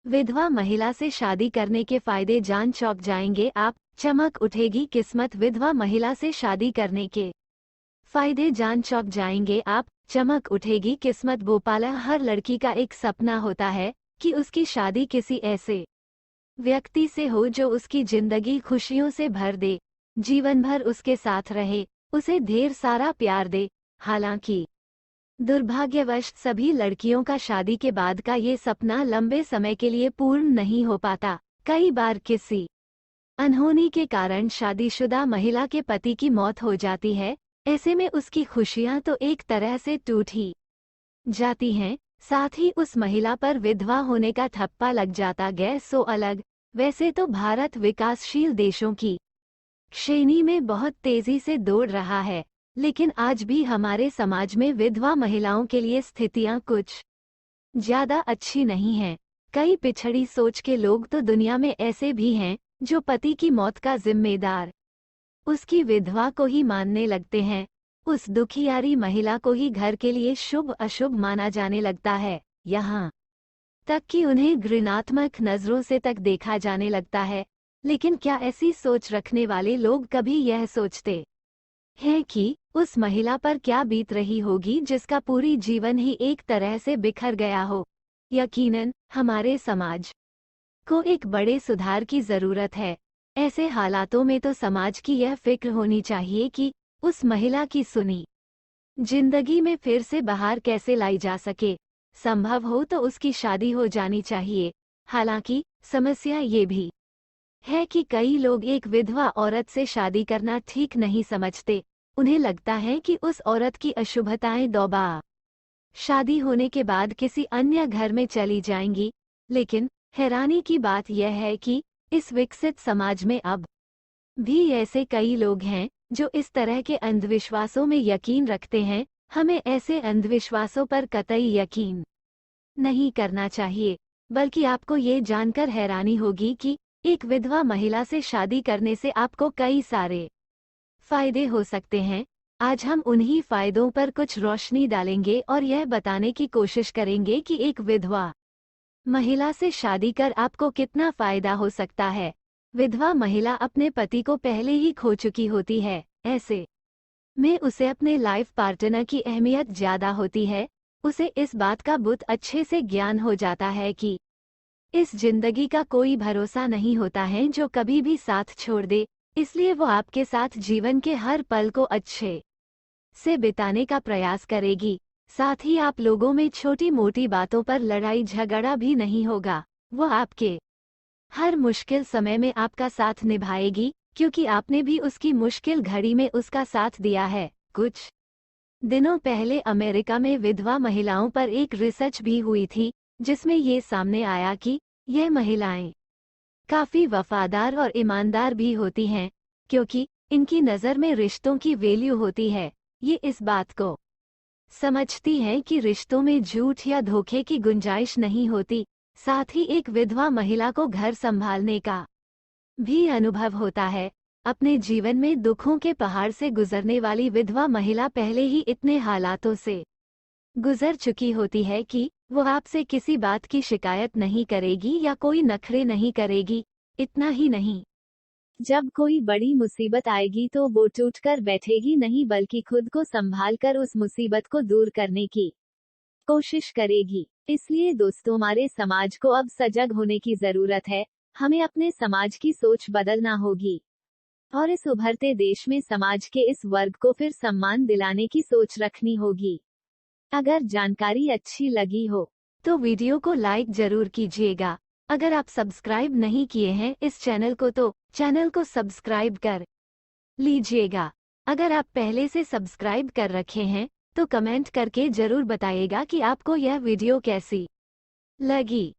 विधवा महिला से शादी करने के फायदे जान चौंक जाएंगे आप, चमक उठेगी किस्मत। विधवा महिला से शादी करने के फायदे जान चौंक जाएंगे आप, चमक उठेगी किस्मत। भोपाला हर लड़की का एक सपना होता है कि उसकी शादी किसी ऐसे व्यक्ति से हो जो उसकी जिंदगी खुशियों से भर दे, जीवन भर उसके साथ रहे, उसे ढेर सारा प्यार दे। हालांकि दुर्भाग्यवश सभी लड़कियों का शादी के बाद का ये सपना लंबे समय के लिए पूर्ण नहीं हो पाता। कई बार किसी अनहोनी के कारण शादीशुदा महिला के पति की मौत हो जाती है। ऐसे में उसकी खुशियां तो एक तरह से टूट ही जाती हैं, साथ ही उस महिला पर विधवा होने का ठप्पा लग जाता। गैर सो अलग। वैसे तो भारत विकासशील देशों की श्रेणी में बहुत तेजी से दौड़ रहा है, लेकिन आज भी हमारे समाज में विधवा महिलाओं के लिए स्थितियां कुछ ज्यादा अच्छी नहीं हैं। कई पिछड़ी सोच के लोग तो दुनिया में ऐसे भी हैं जो पति की मौत का जिम्मेदार उसकी विधवा को ही मानने लगते हैं। उस दुखियारी महिला को ही घर के लिए शुभ अशुभ माना जाने लगता है, यहाँ तक कि उन्हें घृणात्मक नजरों से तक देखा जाने लगता है। लेकिन क्या ऐसी सोच रखने वाले लोग कभी यह सोचते हैं कि उस महिला पर क्या बीत रही होगी जिसका पूरी जीवन ही एक तरह से बिखर गया हो? यकीनन हमारे समाज को एक बड़े सुधार की जरूरत है। ऐसे हालातों में तो समाज की यह फिक्र होनी चाहिए कि उस महिला की सुनी जिंदगी में फिर से बहार कैसे लाई जा सके। संभव हो तो उसकी शादी हो जानी चाहिए। हालांकि समस्या ये भी है कि कई लोग एक विधवा औरत से शादी करना ठीक नहीं समझते। उन्हें लगता है कि उस औरत की अशुभताएं दौबा शादी होने के बाद किसी अन्य घर में चली जाएंगी। लेकिन हैरानी की बात यह है कि इस विकसित समाज में अब भी ऐसे कई लोग हैं जो इस तरह के अंधविश्वासों में यकीन रखते हैं। हमें ऐसे अंधविश्वासों पर कतई यकीन नहीं करना चाहिए, बल्कि आपको ये जानकर हैरानी होगी कि एक विधवा महिला से शादी करने से आपको कई सारे फायदे हो सकते हैं। आज हम उन्हीं फायदों पर कुछ रोशनी डालेंगे और यह बताने की कोशिश करेंगे कि एक विधवा महिला से शादी कर आपको कितना फायदा हो सकता है। विधवा महिला अपने पति को पहले ही खो चुकी होती है, ऐसे में उसे अपने लाइफ पार्टनर की अहमियत ज्यादा होती है। उसे इस बात का बहुत अच्छे से ज्ञान हो जाता है कि इस जिंदगी का कोई भरोसा नहीं होता है जो कभी भी साथ छोड़ दे। इसलिए वो आपके साथ जीवन के हर पल को अच्छे से बिताने का प्रयास करेगी। साथ ही आप लोगों में छोटी मोटी बातों पर लड़ाई झगड़ा भी नहीं होगा। वो आपके हर मुश्किल समय में आपका साथ निभाएगी, क्योंकि आपने भी उसकी मुश्किल घड़ी में उसका साथ दिया है। कुछ दिनों पहले अमेरिका में विधवा महिलाओं पर एक रिसर्च भी हुई थी, जिसमें ये सामने आया कि यह महिलाएं काफी वफादार और ईमानदार भी होती हैं, क्योंकि इनकी नज़र में रिश्तों की वैल्यू होती है। ये इस बात को समझती हैं कि रिश्तों में झूठ या धोखे की गुंजाइश नहीं होती। साथ ही एक विधवा महिला को घर संभालने का भी अनुभव होता है। अपने जीवन में दुखों के पहाड़ से गुजरने वाली विधवा महिला पहले ही इतने हालातों से गुजर चुकी होती है कि वो आपसे किसी बात की शिकायत नहीं करेगी या कोई नखरे नहीं करेगी। इतना ही नहीं, जब कोई बड़ी मुसीबत आएगी तो वो टूटकर बैठेगी नहीं, बल्कि खुद को संभालकर उस मुसीबत को दूर करने की कोशिश करेगी। इसलिए दोस्तों, हमारे समाज को अब सजग होने की जरूरत है। हमें अपने समाज की सोच बदलना होगी और इस उभरते देश में समाज के इस वर्ग को फिर सम्मान दिलाने की सोच रखनी होगी। अगर जानकारी अच्छी लगी हो तो वीडियो को लाइक जरूर कीजिएगा। अगर आप सब्सक्राइब नहीं किए हैं इस चैनल को तो चैनल को सब्सक्राइब कर लीजिएगा। अगर आप पहले से सब्सक्राइब कर रखे हैं तो कमेंट करके जरूर बताइएगा कि आपको यह वीडियो कैसी लगी।